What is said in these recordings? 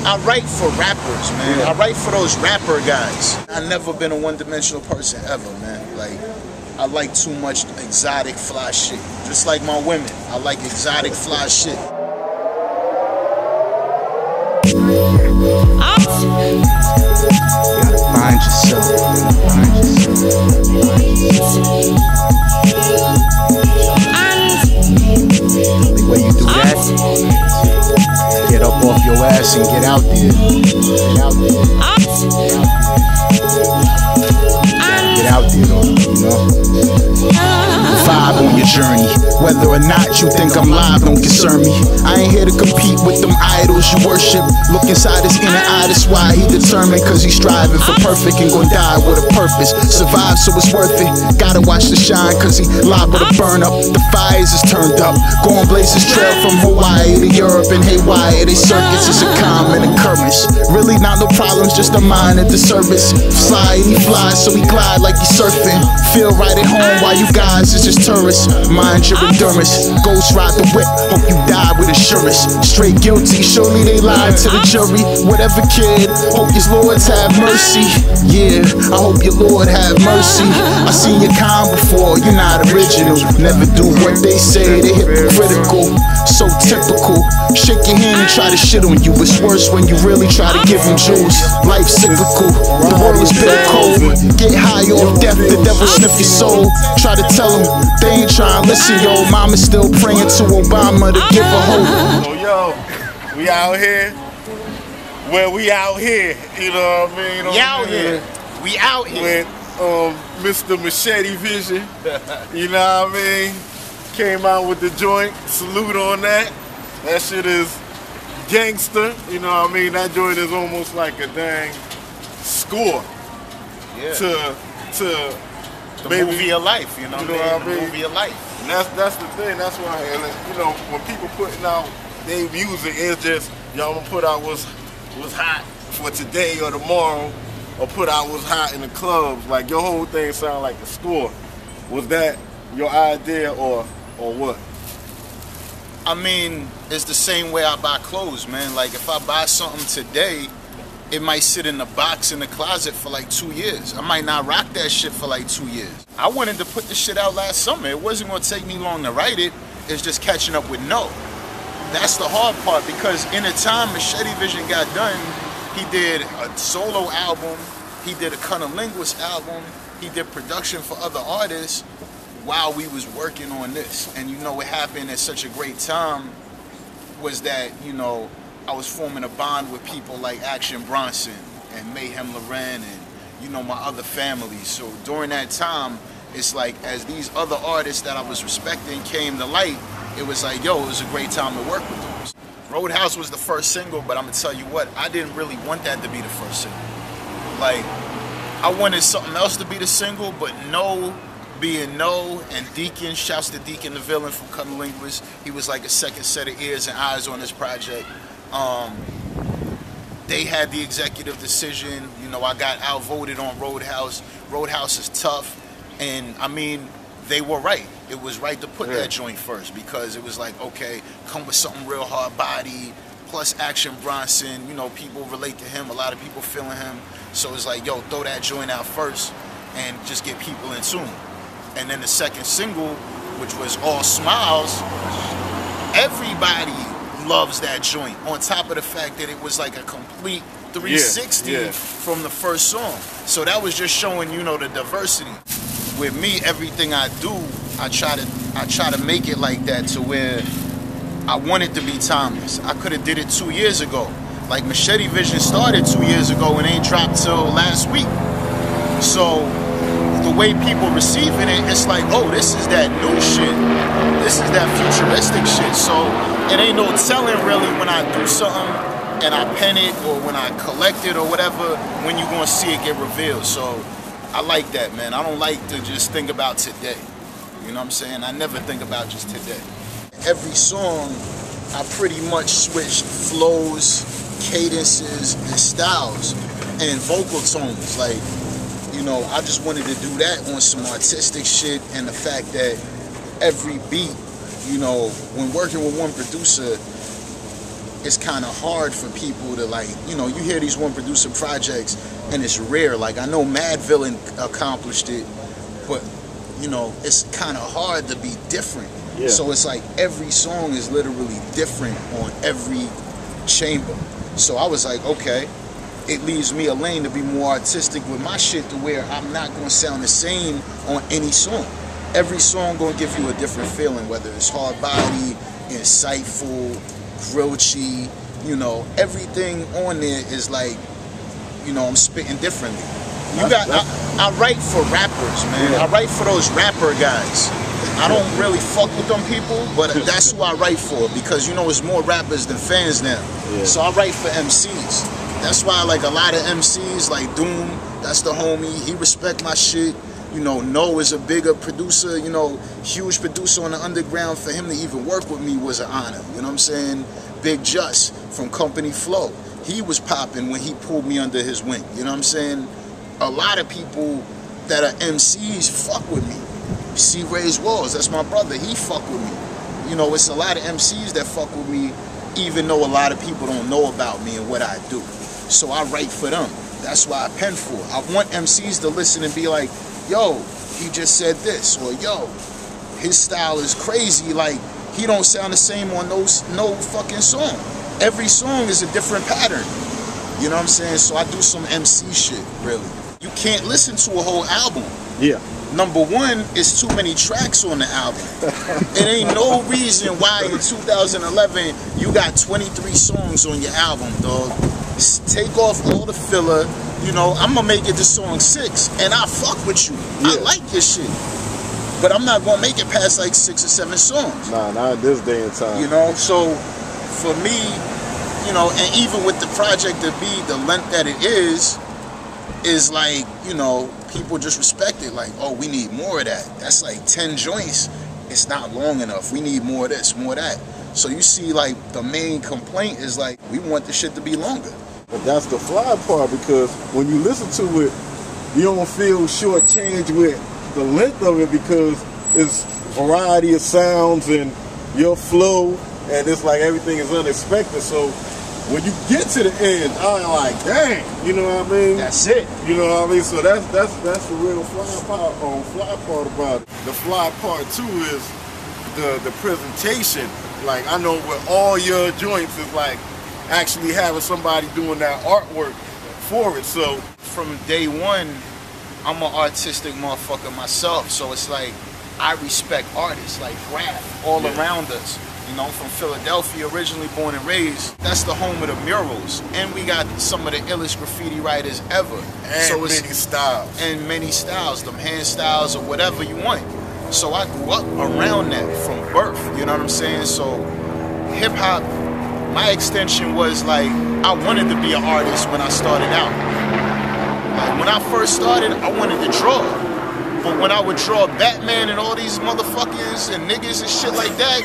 I write for rappers, man. I write for those rapper guys. I've never been a one-dimensional person ever, man. Like, I like too much exotic fly shit. Just like my women, I like exotic fly shit. Gotta find yourself. The way you do that, get up off your ass and get out there. Get out there. Get out there though, you know? Vibe on your journey. Whether or not you think I'm live don't concern me. I ain't here to compete with them idols you worship. Look inside his inner eye, that's why he determined. Cause he's striving for perfect and gon' die with a purpose. Survive so it's worth it. Gotta watch the shine cause he liable to burn up. The fires is turned up. Go on blaze his trail from Hawaii to Europe and Hawaii. They circuits is a common occurrence. Really not no problems, just a mind at the service. Fly and he flies so he glide like he's surfing. Feel right at home while you guys is just tourists. Mind your endurance. Ghost ride the whip, hope you die with assurance. Straight guilty, surely they lied to the jury. Whatever kid, hope your lords have mercy. Yeah, I hope your Lord have mercy. I seen your kind before, you're not original. Never do what they say, they hypocritical. So typical, shake your hand and try to shit on you. It's worse when you really try to give them jewels. Life cyclical, the world is bitter cold. Get high off death, the devil sniff your soul. Try to tell them, they ain't trying to listen, yo. Mama's still praying to Obama to give her hope. So yo, we out here. Well, we out here, you know what I mean? We out here. We out here. With Mr. Machete Vision, you know what I mean? Came out with the joint, salute on that. That shit is gangster, you know what I mean? That joint is almost like a dang score to the movie of life, you know what I mean? The movie of life. And that's the thing, that's why, you know, when people putting out their music, it's just, y'all gonna put out what's hot for today or tomorrow, or put out what's hot in the clubs. Like, your whole thing sound like a score. Was that your idea or what? I mean, it's the same way I buy clothes, man. Like, if I buy something today, it might sit in the box in the closet for like 2 years. I might not rock that shit for like 2 years. I wanted to put the shit out last summer. It wasn't gonna take me long to write it. It's just catching up with no. That's the hard part, because in the time Machete Vision got done, he did a solo album, he did a CunninLynguist album, he did production for other artists while we was working on this. And you know what happened at such a great time was that, you know, I was forming a bond with people like Action Bronson and Mayhem Loren and, you know, my other family. So during that time, it's like, as these other artists that I was respecting came to light, it was like, yo, it was a great time to work with them. Roadhouse was the first single, but I'm gonna tell you what, I didn't really want that to be the first single. Like, I wanted something else to be the single, but No being No, and Deacon, shouts to Deacon the villain from CunninLynguist. He was like a second set of ears and eyes on this project. They had the executive decision. You know, I got outvoted on Roadhouse. Roadhouse is tough, and I mean, they were right. It was right to put that joint first, because it was like, okay, come with something real hard body, plus Action Bronson, you know, people relate to him, a lot of people feeling him. So it's like, yo, throw that joint out first and just get people in tune. And then the second single, which was All Smiles, everybody loves that joint, on top of the fact that it was like a complete 360 from the first song. So that was just showing, you know, the diversity. With me, everything I do, I try to make it like that, to where I want it to be timeless. I could have did it 2 years ago. Like, Machete Vision started 2 years ago and ain't dropped till last week. So the way people receiving it, it's like, oh, this is that new shit. This is that futuristic shit. So it ain't no telling really when I do something and I pen it, or when I collect it or whatever, when you gonna see it get revealed. So I like that, man. I don't like to just think about today. You know what I'm saying? I never think about just today. Every song, I pretty much switched flows, cadences, and styles, and vocal tones. Like, you know, I just wanted to do that on some artistic shit, and the fact that every beat, you know, when working with one producer, it's kind of hard for people to, like, you know, you hear these one producer projects and it's rare. Like, I know Mad Villain accomplished it, but you know, it's kind of hard to be different. Yeah. So it's like every song is literally different on every chamber. So I was like, okay, it leaves me a lane to be more artistic with my shit, to where I'm not gonna sound the same on any song. Every song gonna give you a different feeling, whether it's hard body, insightful, grillchy, you know, everything on there is like, you know, I'm spitting differently. I write for rappers, man. Yeah. I write for those rapper guys. I don't really fuck with them people, but that's who I write for, because, you know, it's more rappers than fans now. Yeah. So I write for MCs. That's why, like, a lot of MCs, like Doom, that's the homie, he respect my shit. You know, No is a bigger producer, you know, huge producer on the underground. For him to even work with me was an honor, you know what I'm saying? Big Just from Company Flow, he was popping when he pulled me under his wing, you know what I'm saying? A lot of people that are MCs fuck with me. C. Ray's Walls, that's my brother, he fuck with me. You know, it's a lot of MCs that fuck with me, even though a lot of people don't know about me and what I do. So I write for them. That's why I pen for. I want MCs to listen and be like, yo, he just said this, or yo, his style is crazy, like, he don't sound the same on no fucking song. Every song is a different pattern. You know what I'm saying? So I do some MC shit, really. You can't listen to a whole album. Yeah. Number one, it's too many tracks on the album. It ain't no reason why in 2011 you got 23 songs on your album, dog. Take off all the filler. You know, I'm gonna make it to song 6, and I fuck with you. Yeah. I like your shit, but I'm not gonna make it past like 6 or 7 songs. Nah, not this day and time. You know, so for me, you know, and even with the project to be the length that it is like, you know, people just respect it. Like, oh, we need more of that. That's like 10 joints. It's not long enough. We need more of this, more of that. So you see, like, the main complaint is like, we want the shit to be longer. But that's the fly part, because when you listen to it, you don't feel shortchanged with the length of it, because it's variety of sounds and your flow, and it's like everything is unexpected. So when you get to the end, I'm like, dang, you know what I mean? That's it. You know what I mean? So that's the real fly part about it. The fly part too is the presentation. Like, I know with all your joints is like actually having somebody doing that artwork for it. So from day one, I'm an artistic motherfucker myself. So it's like, I respect artists like Graph all around us. You know, from Philadelphia, originally born and raised. That's the home of the murals. And we got some of the illest graffiti writers ever. And so many styles. And many styles, them hand styles or whatever you want. So I grew up around that from birth, you know what I'm saying? So hip hop, my extension was like, I wanted to be an artist when I started out. Like, when I first started, I wanted to draw. But when I would draw Batman and all these motherfuckers and niggas and shit like that,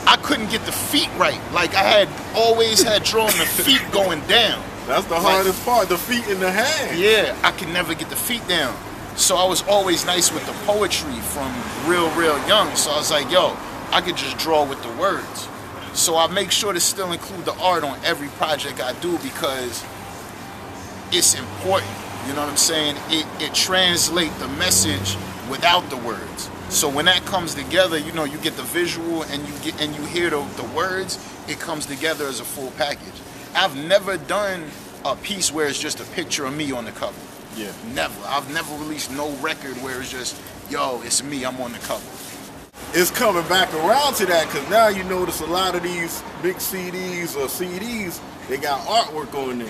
I couldn't get the feet right. Like, I always had drawn the feet going down. That's the hardest part, the feet in the hand. Yeah, I could never get the feet down. So I was always nice with the poetry from real young. So I was like, yo, I could just draw with the words. So I make sure to still include the art on every project I do, because it's important. You know what I'm saying? It translates the message without the words. So when that comes together, you know, you get the visual and you hear the words, it comes together as a full package. I've never done a piece where it's just a picture of me on the cover. Yeah. Never. I've never released no record where it's just, yo, it's me, I'm on the cover. It's coming back around to that, because now you notice a lot of these big CDs or CDs, they got artwork on there.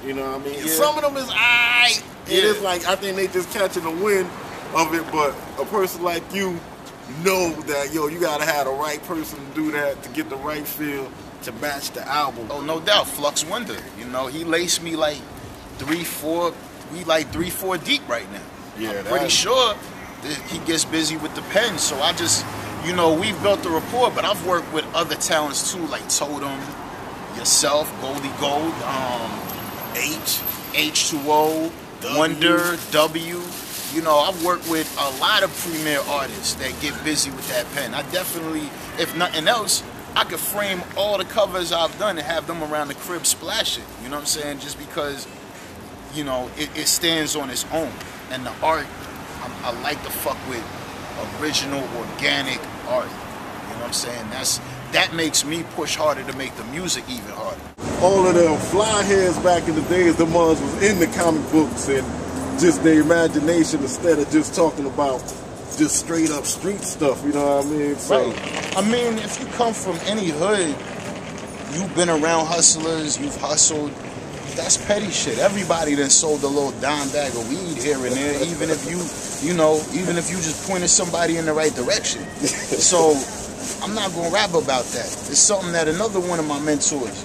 You know what I mean? Yeah. Some of them is aight. It is like, I think they just catching the wind of it, but a person like you know that, yo, you gotta have the right person to do that, to get the right feel to match the album. Oh, no doubt. Flux Wonder, you know, he laced me like 3-4, we like 3-4 deep right now. Yeah, I'm pretty sure that he gets busy with the pen, so I just, you know, we've built a rapport, but I've worked with other talents too, like Totem, yourself, Goldi Gold, H2O, Wonder, W. You know, I've worked with a lot of premier artists that get busy with that pen. I definitely, if nothing else, I could frame all the covers I've done and have them around the crib splashing. You know what I'm saying? Just because, you know, it stands on its own. And the art, I like to fuck with original, organic art. You know what I'm saying? That makes me push harder to make the music even harder. All of them fly heads back in the days, the ones was in the comic books and just their imagination instead of just talking about just straight up street stuff, you know what I mean? So, right. I mean, if you come from any hood, you've been around hustlers, you've hustled, that's petty shit. Everybody done sold a little dime bag of weed here and there, even if even if you just pointed somebody in the right direction. So I'm not gonna rap about that. It's something that another one of my mentors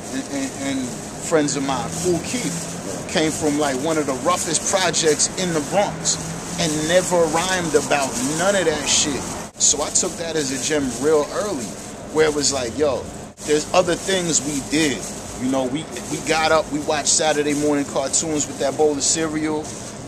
and friends of mine, Cool Keith, came from like one of the roughest projects in the Bronx and never rhymed about none of that shit. So I took that as a gem real early, where it was like, yo, there's other things we did. You know, we got up, we watched Saturday morning cartoons with that bowl of cereal.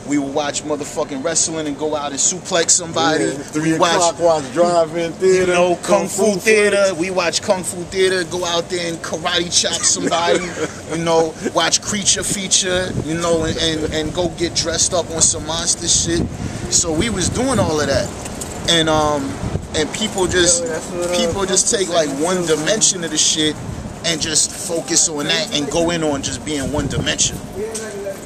We would watch motherfucking wrestling and go out and suplex somebody. Yeah, 3 o'clock, watch drive-in theater. You know, Kung Fu theater. We watch Kung Fu theater, go out there and karate chop somebody. You know, watch Creature Feature, you know, and go get dressed up on some monster shit. So we was doing all of that. And people just take like one dimension of the shit and just focus on that and go in on just being one-dimensional.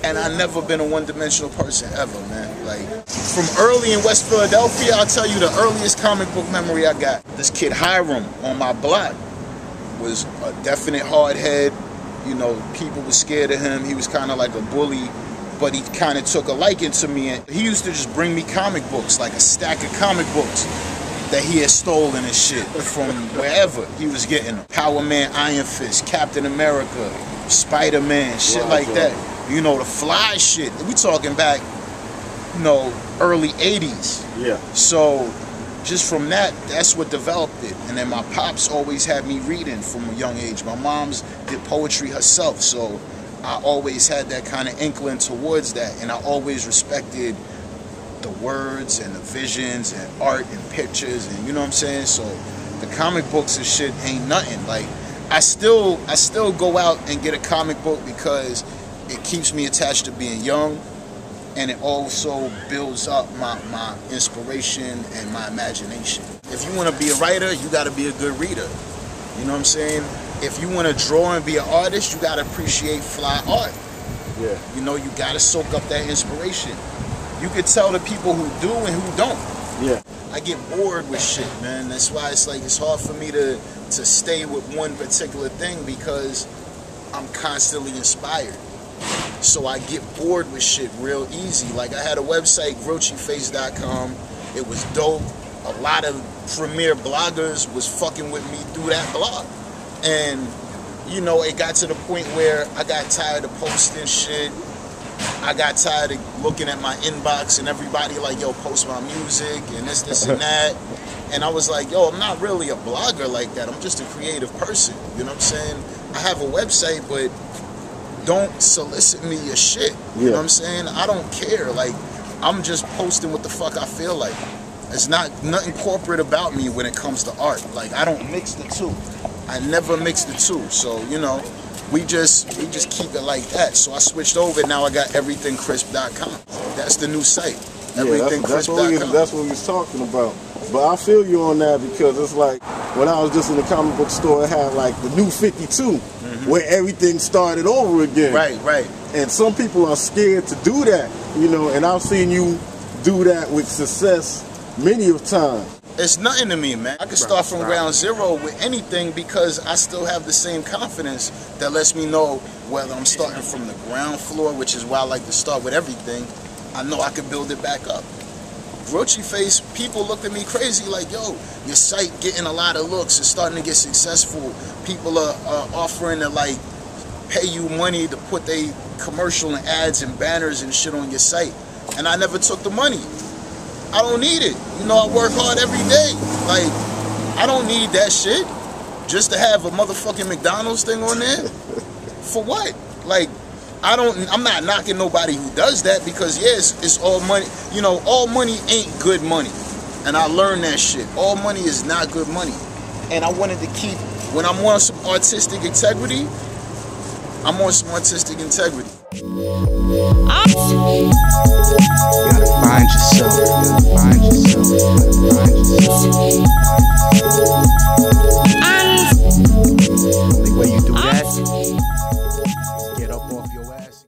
And I've never been a one-dimensional person ever, man. Like, from early in West Philadelphia, I'll tell you the earliest comic book memory I got. This kid Hiram on my block was a definite hard head. You know, people were scared of him. He was kind of like a bully, but he kind of took a liking to me. And he used to just bring me comic books, like a stack of comic books that he had stolen and shit from wherever he was getting them. Power Man, Iron Fist, Captain America, Spider-Man, shit like that. You know, the fly shit. We talking back, you know, early 80s. Yeah. So just from that's what developed it. And then my pops always had me reading from a young age. My mom's did poetry herself, so I always had that kind of inkling towards that. And I always respected the words and the visions and art and pictures, and you know what I'm saying? So the comic books and shit ain't nothing. Like, I still go out and get a comic book because it keeps me attached to being young, and it also builds up my inspiration and my imagination. If you want to be a writer, you got to be a good reader. You know what I'm saying? If you want to draw and be an artist, you got to appreciate fly art. Yeah. You know, you got to soak up that inspiration. You could tell the people who do and who don't. Yeah. I get bored with shit, man. That's why it's like it's hard for me to stay with one particular thing, because I'm constantly inspired. So I get bored with shit real easy. Like, I had a website, GrouchyFace.com. It was dope. A lot of premier bloggers was fucking with me through that blog. And, you know, it got to the point where I got tired of posting shit. I got tired of looking at my inbox and everybody like, yo, post my music and this and that. And I was like, yo, I'm not really a blogger like that. I'm just a creative person. You know what I'm saying? I have a website, but don't solicit me your shit. You know what I'm saying? I don't care. Like, I'm just posting what the fuck I feel like. It's nothing corporate about me when it comes to art. Like, I don't mix the two. I never mix the two. So, you know, we just keep it like that. So I switched over. Now I got everythingcrisp.com. That's the new site. Everythingcrisp.com. That's what we was talking about. But I feel you on that, because it's like, when I was just in the comic book store, it had like the new 52, where everything started over again. Right. And some people are scared to do that, you know, and I've seen you do that with success many of times. It's nothing to me, man. I can start from ground zero with anything, because I still have the same confidence that lets me know whether I'm starting from the ground floor, which is why I like to start with everything. I know I can build it back up. Grouchy Face, people looked at me crazy like, yo, your site getting a lot of looks, it's starting to get successful. People are offering to like pay you money to put their commercial and ads and banners and shit on your site. And I never took the money. I don't need it. You know, I work hard every day. Like, I don't need that shit just to have a motherfucking McDonald's thing on there. For what? Like, I'm not knocking nobody who does that, because yes, it's all money. You know, all money ain't good money. And I learned that shit. All money is not good money. And I wanted to keep when I'm on some artistic integrity, I'm on some artistic integrity. You gotta find yourself.